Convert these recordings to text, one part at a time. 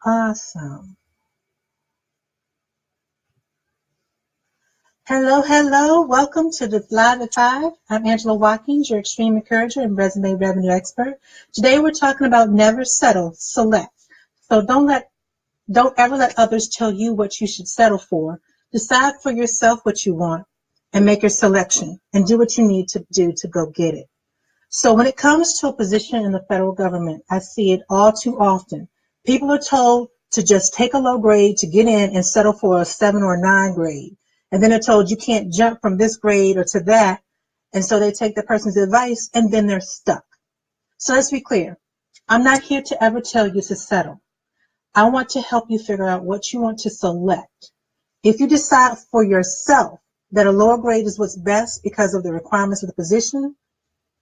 Awesome. Hello, hello. Welcome to the Live at 5. I'm Angela Watkins, your extreme encourager and resume revenue expert. Today we're talking about never settle, select. So don't ever let others tell you what you should settle for. Decide for yourself what you want and make your selection and do what you need to do to go get it. So when it comes to a position in the federal government, I see it all too often. People are told to just take a low grade to get in and settle for a 7 or 9 grade. And then they're told you can't jump from this grade or to that. And so they take the person's advice and then they're stuck. So let's be clear. I'm not here to ever tell you to settle. I want to help you figure out what you want to select. If you decide for yourself that a lower grade is what's best because of the requirements of the position,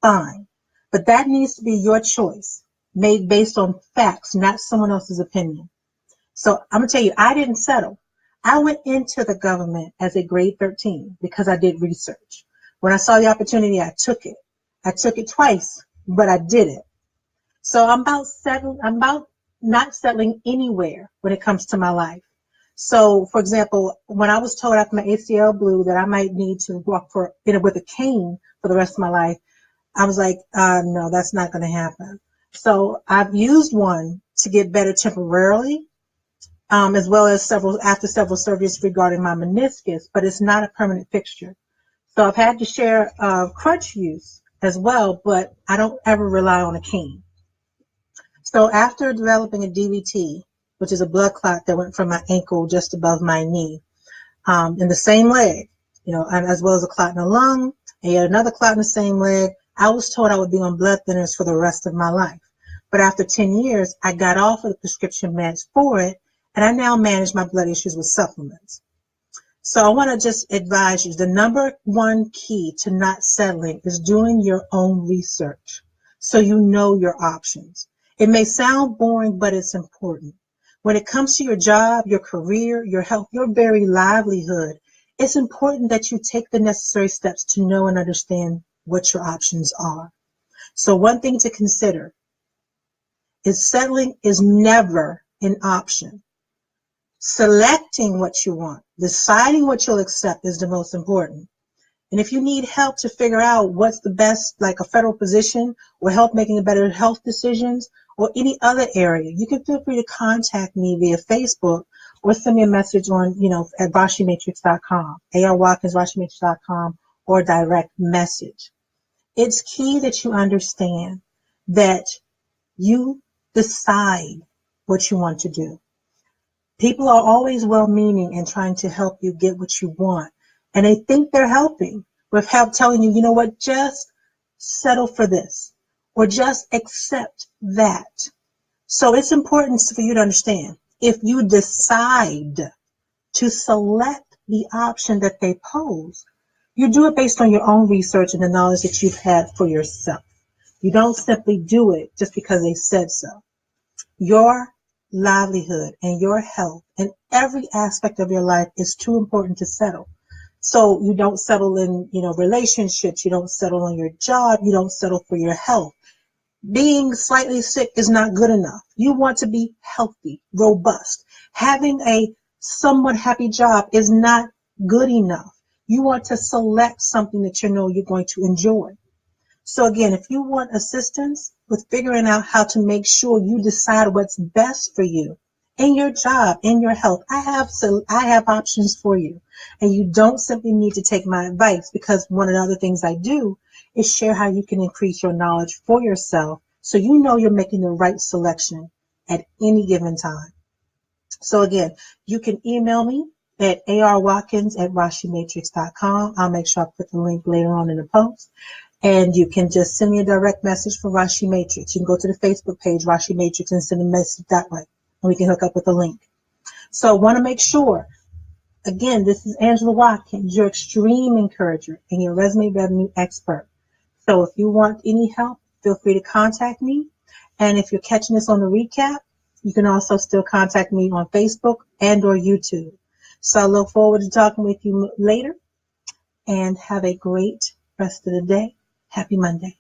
fine. But that needs to be your choice, made based on facts, not someone else's opinion. So I'm going to tell you, I didn't settle. I went into the government as a grade 13 because I did research. When I saw the opportunity, I took it. I took it twice, but I did it. So I'm about not settling anywhere when it comes to my life. So, for example, when I was told after my ACL blew that I might need to walk with a cane for the rest of my life, I was like, no, that's not going to happen. So I've used one to get better temporarily, as well as after several surgeries regarding my meniscus, but it's not a permanent fixture. So I've had to share crutch use as well, but I don't ever rely on a cane. So after developing a DVT, which is a blood clot that went from my ankle just above my knee, in the same leg, and as well as a clot in the lung, and yet another clot in the same leg, I was told I would be on blood thinners for the rest of my life. But after 10 years, I got off of the prescription meds for it, and I now manage my blood issues with supplements. So I want to just advise you, the number one key to not settling is doing your own research so you know your options. It may sound boring, but it's important. When it comes to your job, your career, your health, your very livelihood, it's important that you take the necessary steps to know and understand what your options are. So one thing to consider is settling is never an option. Selecting what you want, deciding what you'll accept is the most important. And if you need help to figure out what's the best, like a federal position or help making better health decisions or any other area, you can feel free to contact me via Facebook or send me a message on, at RashiMatrix.com, ARWatkins, RashiMatrix.com, or direct message. It's key that you understand that you decide what you want to do. People are always well-meaning and trying to help you get what you want. And they think they're helping with help telling you, just settle for this or just accept that. So it's important for you to understand, if you decide to select the option that they pose, you do it based on your own research and the knowledge that you've had for yourself. You don't simply do it just because they said so. Your livelihood and your health and every aspect of your life is too important to settle. So you don't settle in, relationships. You don't settle on your job. You don't settle for your health. Being slightly sick is not good enough. You want to be healthy, robust. Having a somewhat happy job is not good enough. You want to select something that you know you're going to enjoy. So again, if you want assistance with figuring out how to make sure you decide what's best for you in your job, in your health, I have options for you. And you don't simply need to take my advice, because one of the other things I do is share how you can increase your knowledge for yourself so you know you're making the right selection at any given time. So again, you can email me at arwatkins@RashiMatrix.com. I'll make sure I put the link later on in the post. And you can just send me a direct message for Rashi Matrix. You can go to the Facebook page, Rashi Matrix, and send a message that way. And we can hook up with a link. So I want to make sure, again, this is Angela Watkins, your extreme encourager and your resume revenue expert. So if you want any help, feel free to contact me. And if you're catching this on the recap, you can also still contact me on Facebook and or YouTube. So I look forward to talking with you later, and have a great rest of the day. Happy Monday.